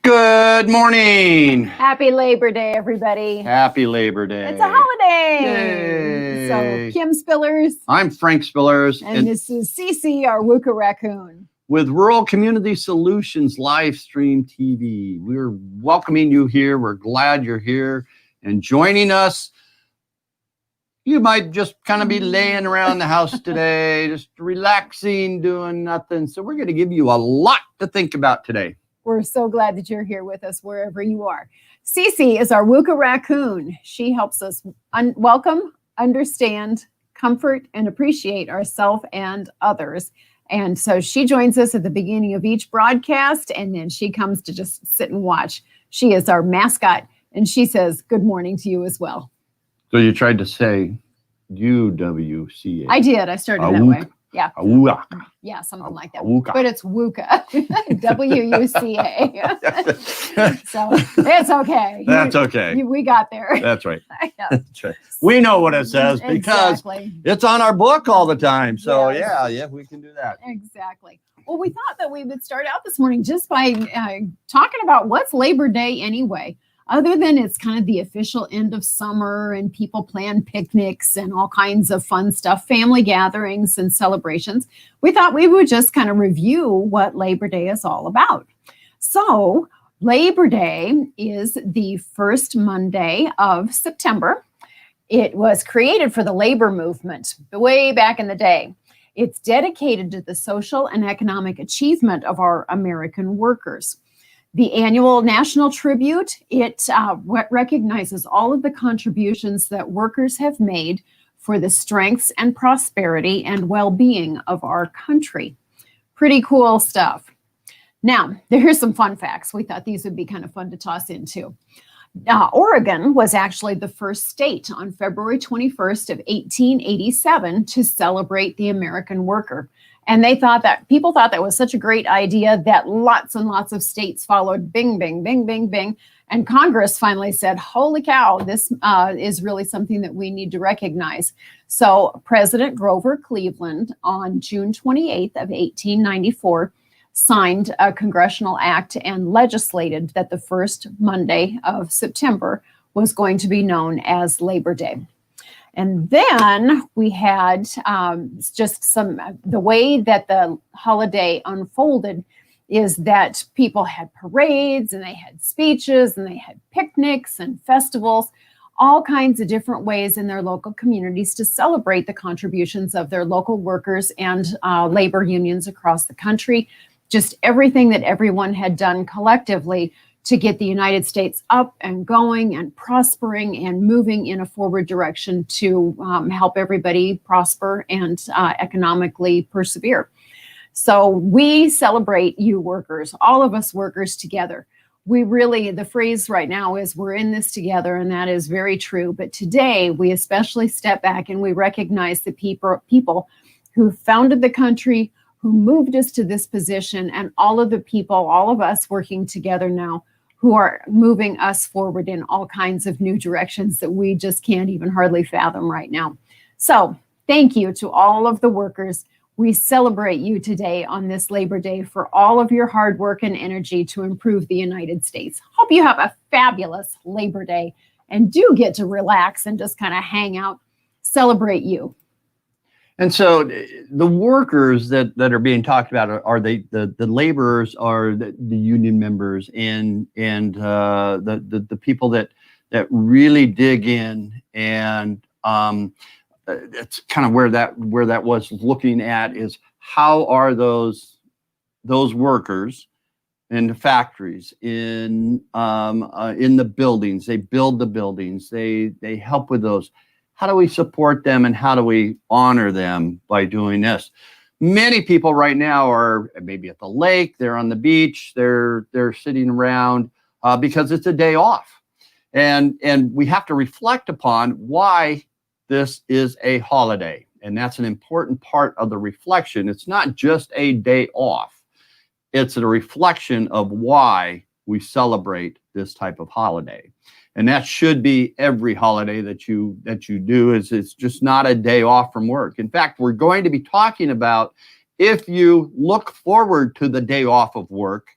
Good morning. Happy Labor Day, everybody. Happy Labor Day. It's a holiday. Yay. So, Kim Spillers. I'm Frank Spillers. And this is Cece, our Wooka Raccoon. With Rural Community Solutions Live Stream TV. We're welcoming you here. We're glad you're here and joining us. You might just kind of be laying around the house today, just relaxing, doing nothing. So we're going to give you a lot to think about today. We're so glad that you're here with us wherever you are. Cece is our Wooka Raccoon. She helps us welcome, understand, comfort, and appreciate ourselves and others. And so she joins us at the beginning of each broadcast, and then she comes to just sit and watch. She is our mascot, and she says good morning to you as well. So you tried to say UWCA. I did. I started that way. Yeah. Awuka. Yeah, something like that. Awuka. But it's Wooka. WUCA. So it's okay. That's okay. We got there. That's right. Yeah. That's right. We know what it says because Exactly. it's on our book all the time. So Yes. yeah, we can do that. Exactly. Well, we thought that we would start out this morning just by talking about what's Labor Day anyway. Other than it's kind of the official end of summer and people plan picnics and all kinds of fun stuff, family gatherings and celebrations, we thought we would just kind of review what Labor Day is all about. So Labor Day is the first Monday of September. It was created for the labor movement way back in the day. It's dedicated to the social and economic achievement of our American workers. The annual national tribute, it recognizes all of the contributions that workers have made for the strengths and prosperity and well-being of our country. Pretty cool stuff. Now, here's some fun facts. We thought these would be kind of fun to toss into. Oregon was actually the first state on February 21st of 1887 to celebrate the American worker. And people thought that was such a great idea that lots and lots of states followed. Bing, bing, bing, bing, bing. And Congress finally said, holy cow, this is really something that we need to recognize. So President Grover Cleveland on June 28th of 1894 signed a congressional act and legislated that the first Monday of September was going to be known as Labor Day. And then we had the way that the holiday unfolded is that people had parades and they had speeches and they had picnics and festivals, all kinds of different ways in their local communities to celebrate the contributions of their local workers and labor unions across the country. Just everything that everyone had done collectively to get the United States up and going and prospering and moving in a forward direction to help everybody prosper and economically persevere. So we celebrate you workers, all of us workers together. The phrase right now is we're in this together, and that is very true. But today we especially step back and we recognize the people who founded the country, who moved us to this position, and all of the people, all of us working together now who are moving us forward in all kinds of new directions that we just can't even hardly fathom right now. So thank you to all of the workers. We celebrate you today on this Labor Day for all of your hard work and energy to improve the United States. Hope you have a fabulous Labor Day and do get to relax and just kind of hang out, celebrate you. And so the workers that are being talked about are the laborers, are the union members, and the people that really dig in, and it's kind of where that was looking at is how are those workers in the factories, in the buildings, they build the buildings, they help with those. How do we support them and how do we honor them by doing this? Many people right now are maybe at the lake, they're on the beach, they're sitting around because it's a day off. And we have to reflect upon why this is a holiday. And that's an important part of the reflection. It's not just a day off. It's a reflection of why we celebrate this type of holiday. And that should be every holiday that you do. It's just not a day off from work. In fact, we're going to be talking about if you look forward to the day off of work,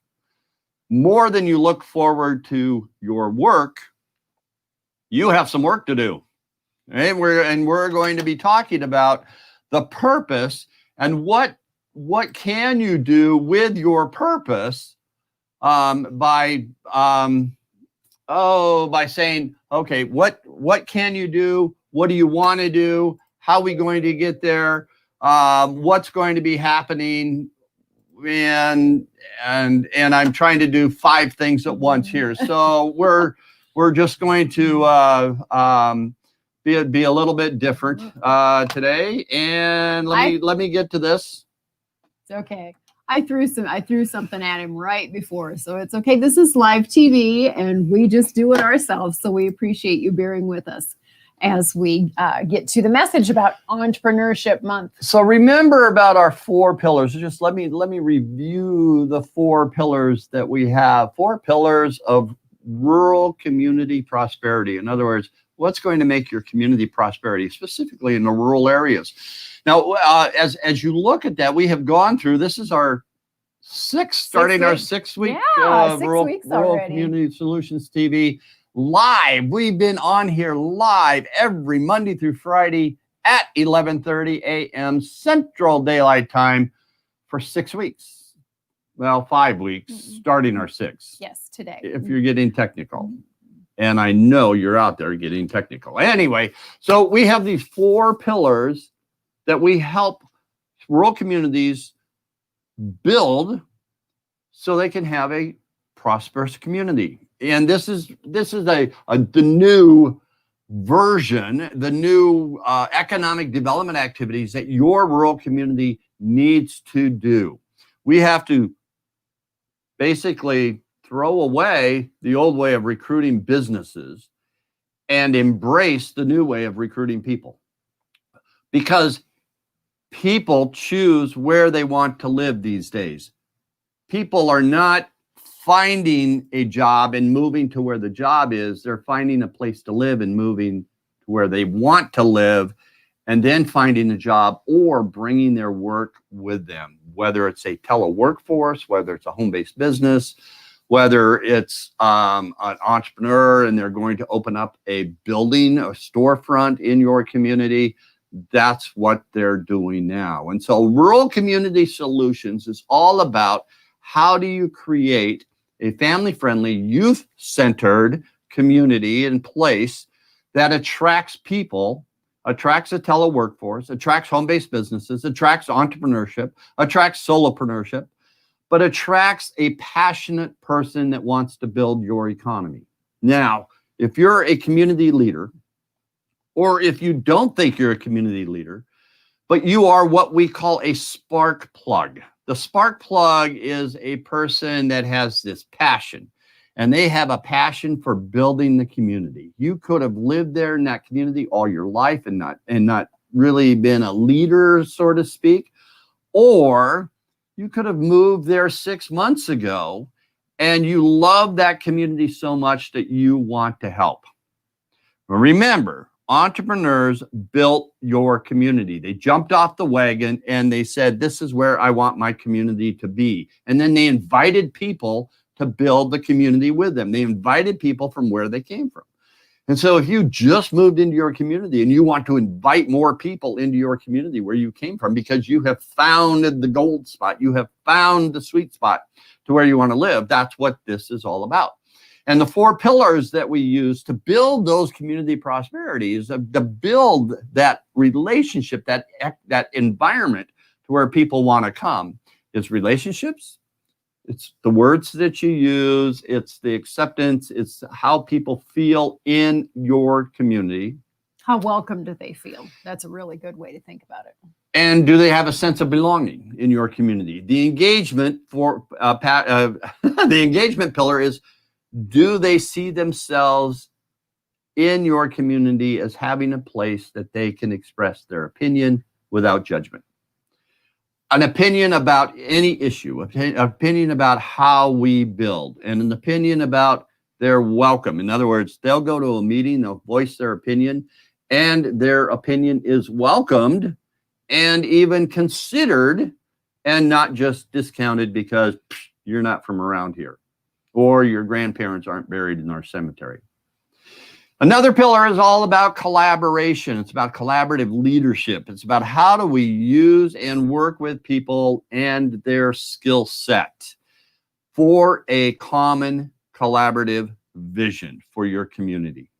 more than you look forward to your work, you have some work to do. Right? We're going to be talking about the purpose and what can you do with your purpose by saying, okay, what can you do? What do you want to do? How are we going to get there? What's going to be happening? And I'm trying to do 5 things at once here. So we're just going to be a little bit different today. And let me get to this. It's okay. I threw something at him right before, so it's okay. This is live TV, and we just do it ourselves. So we appreciate you bearing with us as we get to the message about Entrepreneurship Month. So remember about our 4 pillars. Just let me review the 4 pillars that we have. 4 pillars of rural community prosperity. In other words, what's going to make your community prosperity, specifically in the rural areas. Now, as you look at that, we have gone through, this is our 6th week of Rural Community Solutions TV live. We've been on here live every Monday through Friday at 11:30 a.m. Central Daylight Time for 6 weeks. Well, 5 weeks, starting our 6th. Yes, today. If you're getting technical. And I know you're out there getting technical. Anyway, so we have these 4 pillars that we help rural communities build so they can have a prosperous community. And this is the new version, the new economic development activities that your rural community needs to do. We have to basically throw away the old way of recruiting businesses and embrace the new way of recruiting people. Because people choose where they want to live these days. People are not finding a job and moving to where the job is. They're finding a place to live and moving to where they want to live, and then finding a job or bringing their work with them, whether it's a teleworkforce, whether it's a home-based business, whether it's an entrepreneur and they're going to open up a building, a storefront in your community. That's what they're doing now. And so Rural Community Solutions is all about how do you create a family-friendly, youth-centered community and place that attracts people, attracts a teleworkforce, attracts home-based businesses, attracts entrepreneurship, attracts solopreneurship, but attracts a passionate person that wants to build your economy. Now, if you're a community leader, or if you don't think you're a community leader, but you are what we call a spark plug. The spark plug is a person that has this passion, and they have a passion for building the community. You could have lived there in that community all your life and not really been a leader, so to speak, or you could have moved there 6 months ago and you love that community so much that you want to help. Remember, entrepreneurs built your community. They jumped off the wagon and they said, this is where I want my community to be. And then they invited people to build the community with them. They invited people from where they came from. And so if you just moved into your community and you want to invite more people into your community where you came from because you have found the gold spot, you have found the sweet spot to where you want to live, that's what this is all about. And the 4 pillars that we use to build those community prosperities, to build that relationship, that environment to where people want to come, is relationships. It's the words that you use. It's the acceptance. It's how people feel in your community. How welcome do they feel? That's a really good way to think about it. And do they have a sense of belonging in your community? The engagement for the engagement pillar is, do they see themselves in your community as having a place that they can express their opinion without judgment? An opinion about any issue, an opinion about how we build, and an opinion about their welcome. In other words, they'll go to a meeting, they'll voice their opinion, and their opinion is welcomed and even considered and not just discounted because you're not from around here. or your grandparents aren't buried in our cemetery. Another pillar is all about collaboration. It's about collaborative leadership. It's about how do we use and work with people and their skill set for a common collaborative vision for your community.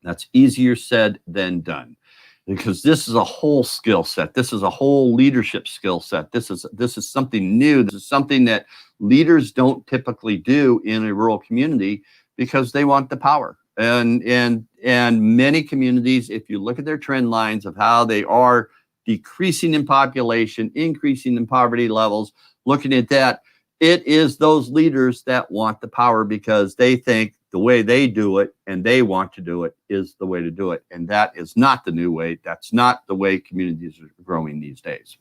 That's easier said than done, because this is a whole skill set. This is a whole leadership skill set. This is something new. This is something that leaders don't typically do in a rural community because they want the power. And many communities, if you look at their trend lines of how they are decreasing in population, increasing in poverty levels, looking at that, it is those leaders that want the power because they think the way they do it and they want to do it is the way to do it. And that is not the new way. That's not the way communities are growing these days.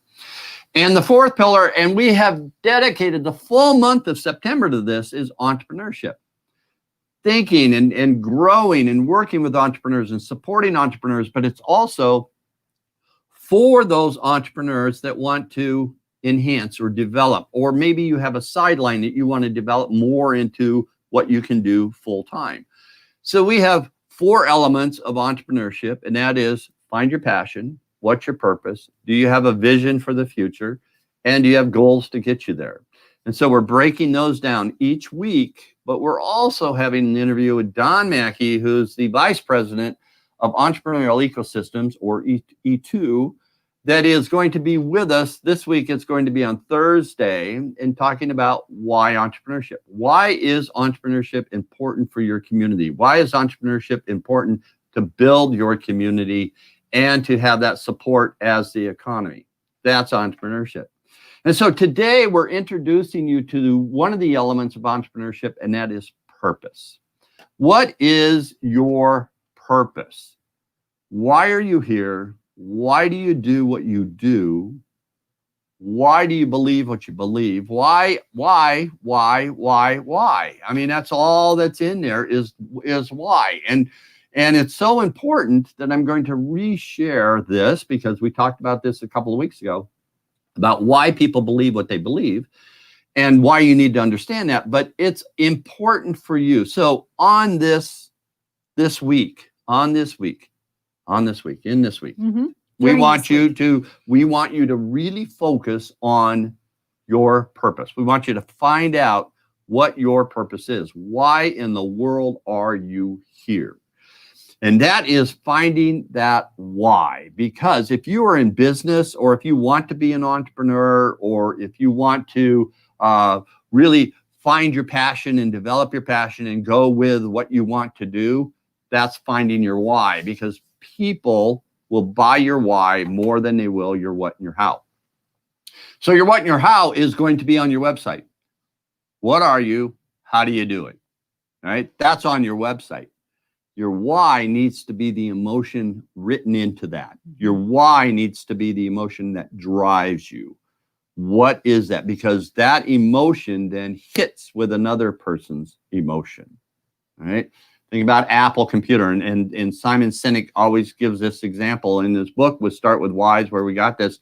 And the fourth pillar, and we have dedicated the full month of September to this, is entrepreneurship. Thinking and growing and working with entrepreneurs and supporting entrepreneurs, but it's also for those entrepreneurs that want to enhance or develop, or maybe you have a sideline that you want to develop more into what you can do full time. So we have 4 elements of entrepreneurship, and that is find your passion, what's your purpose, do you have a vision for the future, and do you have goals to get you there? And so we're breaking those down each week, but we're also having an interview with Don Mackey, who's the Vice President of Entrepreneurial Ecosystems, or E2, that is going to be with us this week. It's going to be on Thursday, and talking about why entrepreneurship. Why is entrepreneurship important for your community? Why is entrepreneurship important to build your community and to have that support as the economy? That's entrepreneurship. And so today we're introducing you to one of the elements of entrepreneurship, and that is purpose. What is your purpose? Why are you here? Why do you do what you do? Why do you believe what you believe? Why? I mean, that's all that's in there is why. And it's so important that I'm going to reshare this, because we talked about this a couple of weeks ago, about why people believe what they believe and why you need to understand that. But it's important for you. So in this week, Mm-hmm. we want you to really focus on your purpose. We want you to find out what your purpose is. Why in the world are you here? And that is finding that why. Because if you are in business, or if you want to be an entrepreneur, or if you want to really find your passion and develop your passion and go with what you want to do, that's finding your why. Because people will buy your why more than they will your what and your how. So your what and your how is going to be on your website. What are you? How do you do it? All right? That's on your website. Your why needs to be the emotion written into that. Your why needs to be the emotion that drives you. What is that? Because that emotion then hits with another person's emotion. All right? Think about Apple Computer. And Simon Sinek always gives this example in his book, with Start With Whys, where we got this,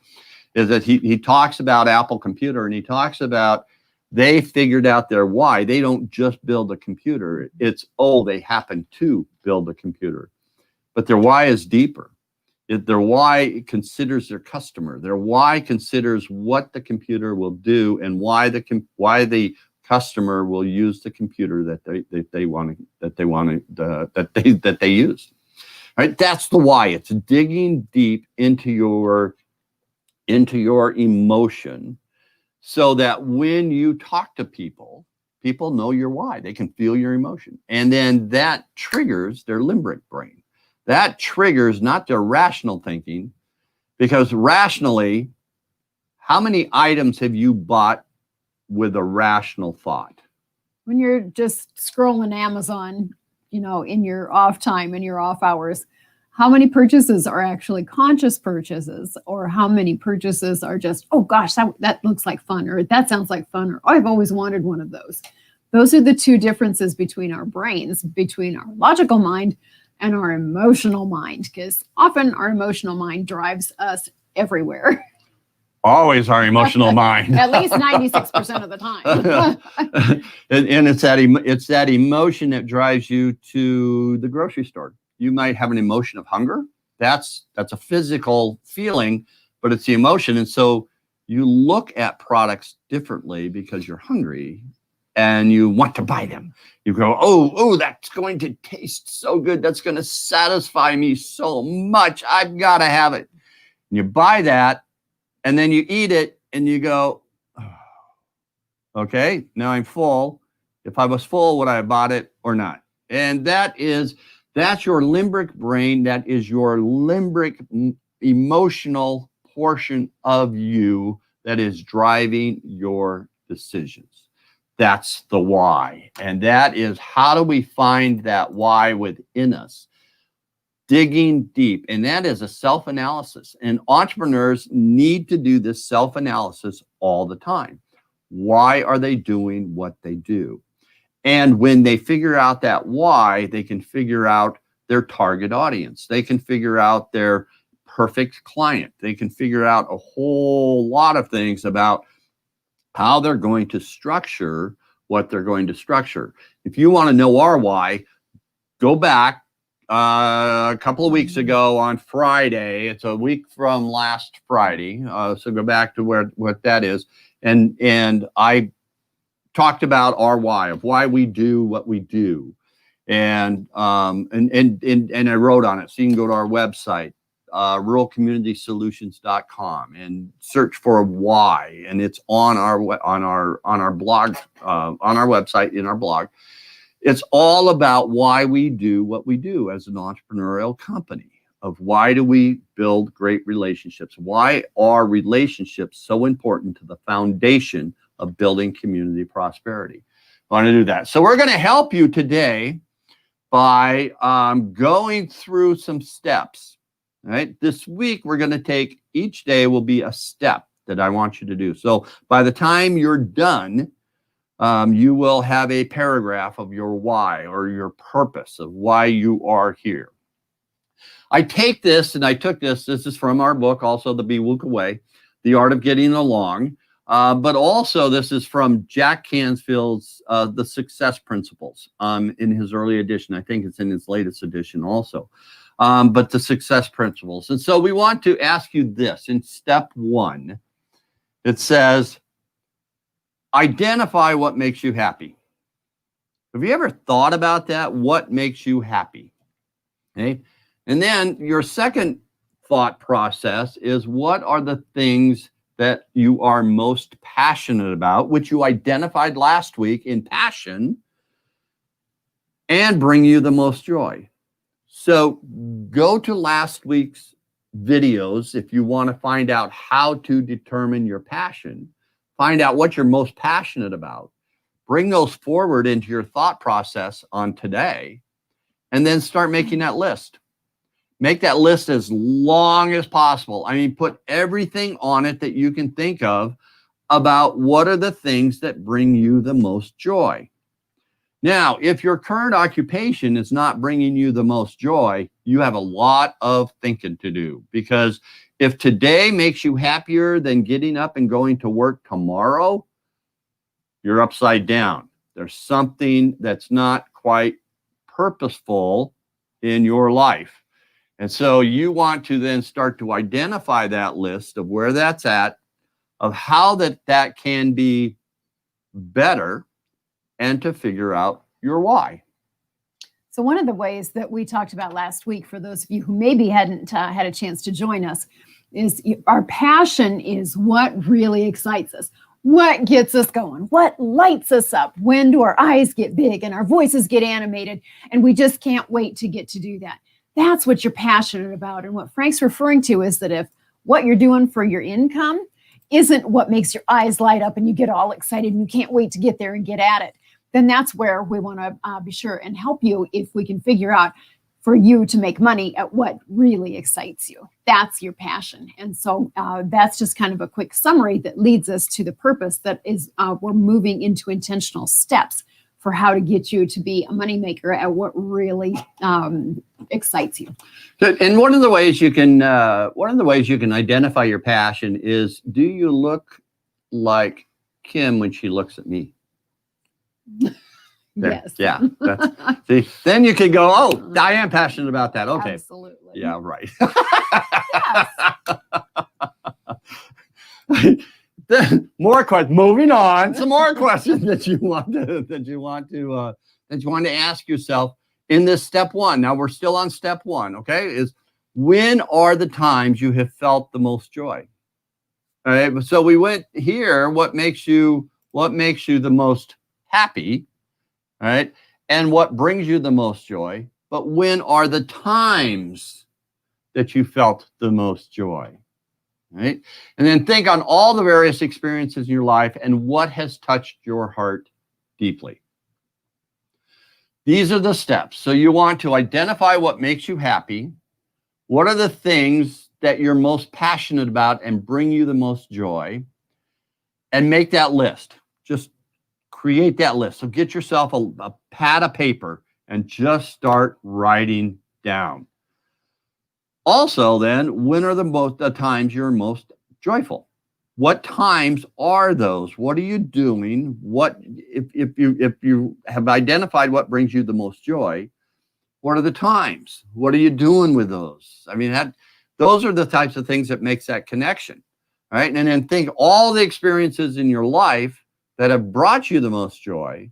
is that he talks about Apple Computer, and he talks about they figured out their why. They don't just build a computer. It's, they happen to build a computer. But their why is deeper. Their why considers their customer. Their why considers what the computer will do, and why the customer will use the computer that they use. Right? That's the why. It's digging deep into your emotion, so that when you talk to people know your why. They can feel your emotion. And then that triggers their limbic brain. That triggers not their rational thinking, because rationally, how many items have you bought with a rational thought? When you're just scrolling Amazon, in your off time, in your off hours, how many purchases are actually conscious purchases, or how many purchases are just, oh gosh, that looks like fun, or that sounds like fun, or I've always wanted one of those. Those are the two differences between our brains, between our logical mind and our emotional mind, because often our emotional mind drives us everywhere. always our emotional mind. At least 96% of the time. And it's that emotion that drives you to the grocery store. You might have an emotion of hunger. That's a physical feeling, but it's the emotion. And so you look at products differently because you're hungry and you want to buy them. You go, oh, that's going to taste so good. That's going to satisfy me so much. I've got to have it. And you buy that, and then you eat it, and you go, oh, okay, now I'm full. If I was full, would I have bought it or not? And that's your limbic brain. That is your limbic emotional portion of you that is driving your decisions. That's the why. And that is, how do we find that why within us? Digging deep. And that is a self-analysis. And entrepreneurs need to do this self-analysis all the time. Why are they doing what they do? And when they figure out that why, they can figure out their target audience. They can figure out their perfect client. They can figure out a whole lot of things about how they're going to structure what they're going to structure. If you want to know our why, go back a couple of weeks ago on Friday. It's a week from last Friday. So go back to what that is. And I talked about our why, of why we do what we do. And I wrote on it. So you can go to our website, ruralcommunitysolutions.com, and search for why. And it's on our blog, on our website, in our blog. It's all about why we do what we do as an entrepreneurial company, of why do we build great relationships? Why are relationships so important to the foundation of building community prosperity? I want to do that. So we're going to help you today by going through some steps. All right. This week, we're going to take, each day will be a step that I want you to do. So by the time you're done, you will have a paragraph of your why, or your purpose of why you are here. I take this, and I took this is from our book, also The BWOOC Way, The Art of Getting Along. But also this is from Jack Canfield's The Success Principles in his early edition. I think it's in his latest edition also. But the Success Principles. And so we want to ask you this. In step 1, it says, identify what makes you happy. Have you ever thought about that? What makes you happy? Okay. And then your second thought process is, what are the things that you are most passionate about, which you identified last week in passion, and bring you the most joy? So go to last week's videos if you want to find out how to determine your passion. Find out what you're most passionate about. Bring those forward into your thought process on today, and then start making that list. Make that list as long as possible. I mean, put everything on it that you can think of about what are the things that bring you the most joy. Now, if your current occupation is not bringing you the most joy, you have a lot of thinking to do, because if today makes you happier than getting up and going to work tomorrow, you're upside down. There's something that's not quite purposeful in your life. And so you want to then start to identify that list of where that's at, of how that can be better, and to figure out your why. So one of the ways that we talked about last week, for those of you who maybe hadn't had a chance to join us, is our passion is what really excites us. What gets us going? What lights us up? When do our eyes get big and our voices get animated and we just can't wait to get to do that? That's what you're passionate about. And what Frank's referring to is that if what you're doing for your income isn't what makes your eyes light up and you get all excited and you can't wait to get there and get at it, then that's where we want to be sure and help you, if we can figure out for you to make money at what really excites you. That's your passion. And so that's just kind of a quick summary that leads us to the purpose that is we're moving into intentional steps for how to get you to be a moneymaker at what really excites you. And one of the ways you can identify your passion is, do you look like Kim when she looks at me? There. Yes. Yeah. See, then you can go, oh, I am passionate about that. Okay. Absolutely. Yeah, right. Yes. Then more questions. Moving on. Some more questions that you want to ask yourself in this step one. Now we're still on step one. Okay, is when are the times you have felt the most joy? All right. So we went here. What makes you the most happy? All right. And what brings you the most joy? But when are the times that you felt the most joy? Right? And then think on all the various experiences in your life and what has touched your heart deeply. These are the steps. So you want to identify what makes you happy. What are the things that you're most passionate about and bring you the most joy? And make that list. Just create that list. So get yourself a pad of paper and just start writing down. Also, then, when are the times you're most joyful? What times are those? What are you doing? What if you have identified what brings you the most joy? What are the times? What are you doing with those? I mean, those are the types of things that makes that connection, right? And then think all the experiences in your life that have brought you the most joy,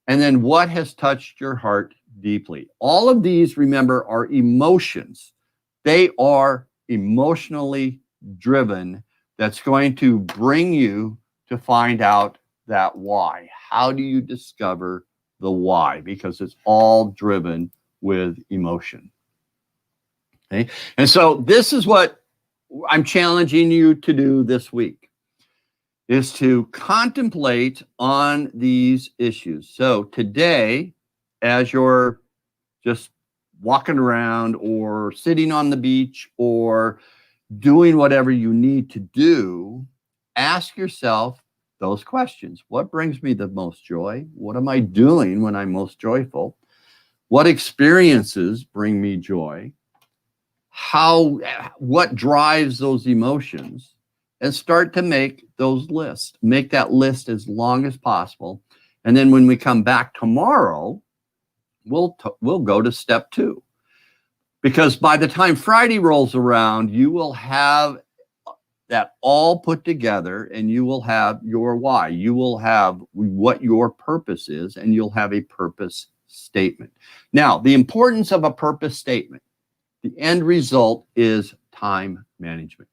and then what has touched your heart deeply. All of these, remember, are emotions. They are emotionally driven. That's going to bring you to find out that why. How do you discover the why? Because it's all driven with emotion. Okay? And so this is what I'm challenging you to do this week, is to contemplate on these issues. So today, as you're just walking around or sitting on the beach or doing whatever you need to do, ask yourself those questions. What brings me the most joy? What am I doing when I'm most joyful? What experiences bring me joy? What drives those emotions? And start to make those lists. Make that list as long as possible. And then when we come back tomorrow, we'll go to step 2. Because by the time Friday rolls around, you will have that all put together, and you will have your why. You will have what your purpose is, and you'll have a purpose statement. Now, the importance of a purpose statement, the end result is time management.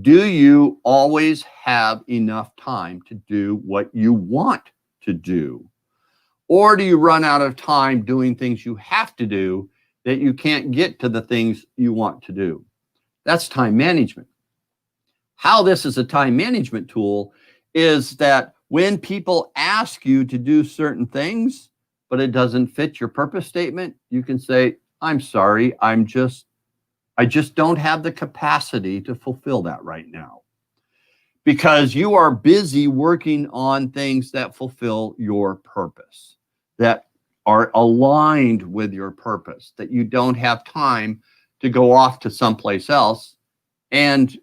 Do you always have enough time to do what you want to do? Or do you run out of time doing things you have to do that you can't get to the things you want to do? That's time management. How this is a time management tool is that when people ask you to do certain things, but it doesn't fit your purpose statement, you can say, I'm sorry, I just don't have the capacity to fulfill that right now. Because you are busy working on things that fulfill your purpose, that are aligned with your purpose, that you don't have time to go off to someplace else and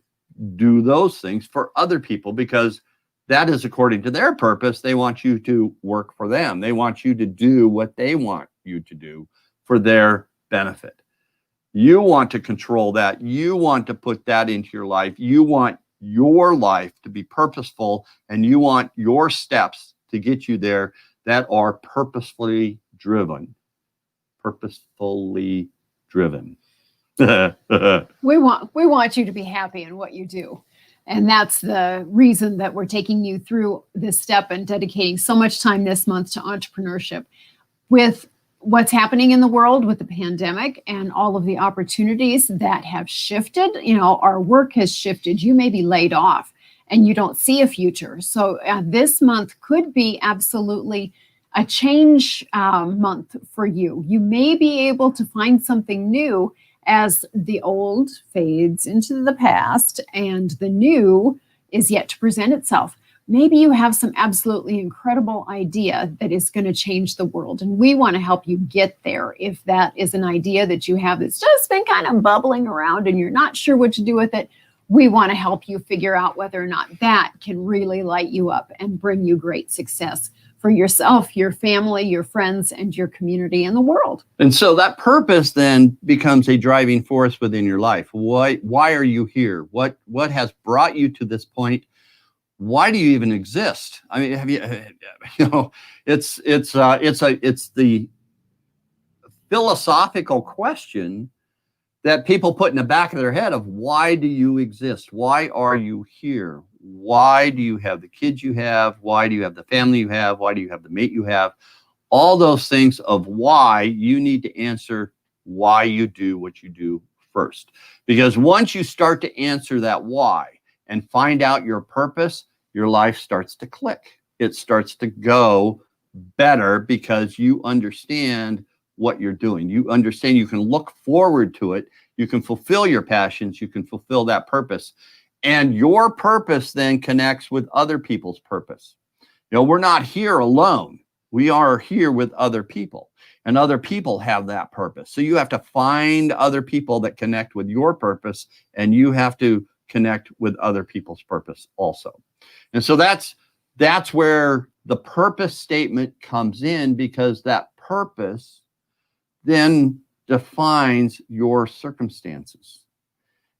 do those things for other people, because that is according to their purpose. They want you to work for them. They want you to do what they want you to do for their benefit. You want to control that. You want to put that into your life. You want your life to be purposeful, and you want your steps to get you there that are purposefully driven. Purposefully driven. We want you to be happy in what you do. And that's the reason that we're taking you through this step and dedicating so much time this month to entrepreneurship. With what's happening in the world with the pandemic and all of the opportunities that have shifted, our work has shifted. You may be laid off and you don't see a future. So this month could be absolutely a change month for you. You may be able to find something new as the old fades into the past and the new is yet to present itself. maybe you have some absolutely incredible idea that is going to change the world. And we want to help you get there. If that is an idea that you have that's just been kind of bubbling around and you're not sure what to do with it, we want to help you figure out whether or not that can really light you up and bring you great success for yourself, your family, your friends, and your community and the world. And so that purpose then becomes a driving force within your life. Why are you here? What has brought you to this point? Why do you even exist? I mean, have you, it's the philosophical question that people put in the back of their head of, why do you exist? Why are you here? Why do you have the kids you have? Why do you have the family you have? Why do you have the mate you have? All those things of why, you need to answer why you do what you do first. Because once you start to answer that why and find out your purpose, your life starts to click. It starts to go better because you understand what you're doing. You understand you can look forward to it. You can fulfill your passions. You can fulfill that purpose. And your purpose then connects with other people's purpose. We're not here alone. We are here with other people, and other people have that purpose. So you have to find other people that connect with your purpose, and you have to connect with other people's purpose also. And so that's where the purpose statement comes in, because that purpose then defines your circumstances.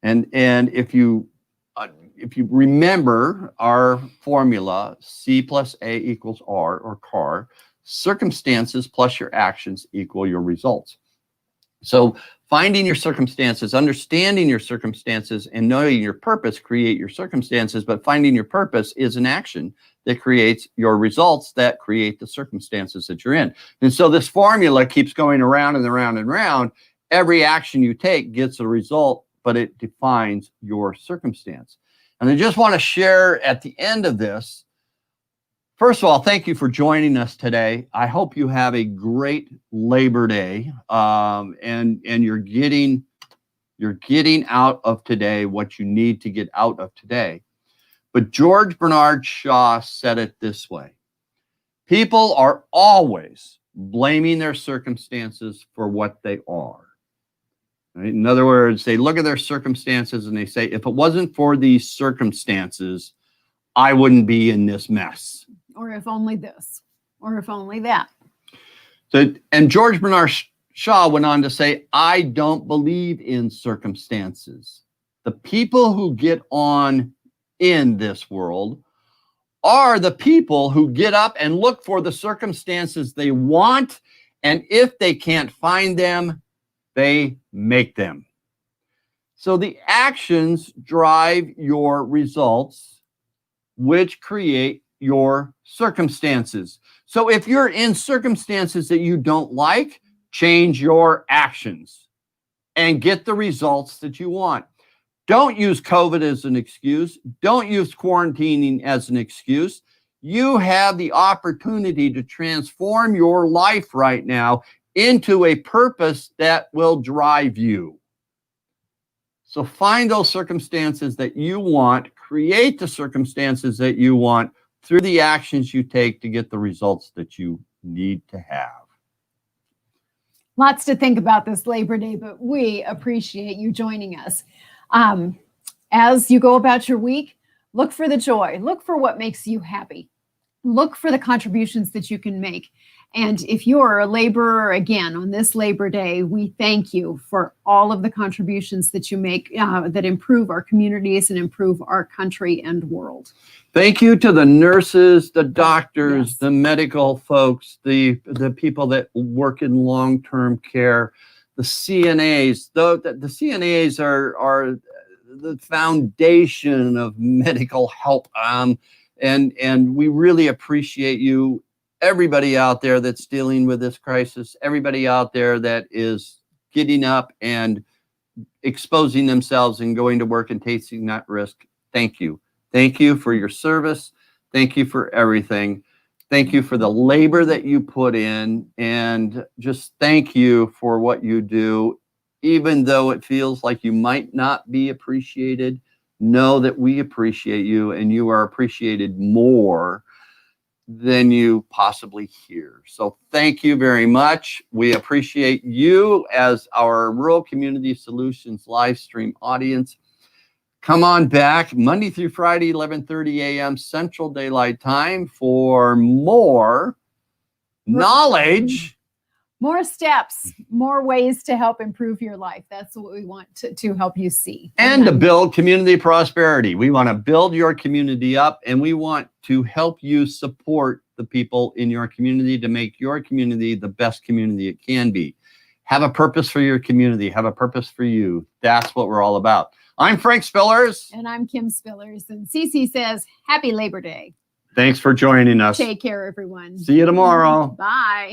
And if you remember our formula, C plus A equals R, or CAR, circumstances plus your actions equal your results. So finding your circumstances, understanding your circumstances, and knowing your purpose create your circumstances, but finding your purpose is an action that creates your results that create the circumstances that you're in. And so this formula keeps going around and around and around. Every action you take gets a result, but it defines your circumstance. And I just want to share at the end of this, first of all, thank you for joining us today. I hope you have a great Labor Day, and you're getting out of today what you need to get out of today. But George Bernard Shaw said it this way: people are always blaming their circumstances for what they are. Right? In other words, they look at their circumstances and they say, if it wasn't for these circumstances, I wouldn't be in this mess. Or if only this, or if only that. So, and George Bernard Shaw went on to say, I don't believe in circumstances. The people who get on in this world are the people who get up and look for the circumstances they want, and if they can't find them, they make them. So the actions drive your results, which create your circumstances. So if you're in circumstances that you don't like, change your actions and get the results that you want. Don't use COVID as an excuse. Don't use quarantining as an excuse. You have the opportunity to transform your life right now into a purpose that will drive you. So find those circumstances that you want, create the circumstances that you want through the actions you take to get the results that you need to have. Lots to think about this Labor Day, but we appreciate you joining us. As you go about your week, look for the joy, look for what makes you happy, look for the contributions that you can make. And if you're a laborer, again, on this Labor Day, we thank you for all of the contributions that you make that improve our communities and improve our country and world. Thank you to the nurses, the doctors, yes, the medical folks, the people that work in long-term care, the CNAs. The CNAs are the foundation of medical help, and we really appreciate you. Everybody out there that's dealing with this crisis, everybody out there that is getting up and exposing themselves and going to work and taking that risk, thank you. Thank you for your service. Thank you for everything. Thank you for the labor that you put in, and just thank you for what you do. Even though it feels like you might not be appreciated, know that we appreciate you, and you are appreciated more than you possibly hear. So thank you very much. We appreciate you as our Rural Community Solutions live stream audience. Come on back Monday through Friday, 11:30 a.m. Central Daylight Time for more knowledge. More steps, more ways to help improve your life. That's what we want to help you see. And to build community prosperity. We want to build your community up, and we want to help you support the people in your community to make your community the best community it can be. Have a purpose for your community. Have a purpose for you. That's what we're all about. I'm Frank Spillers. And I'm Kim Spillers. And Cece says, Happy Labor Day. Thanks for joining us. Take care, everyone. See you tomorrow. Bye.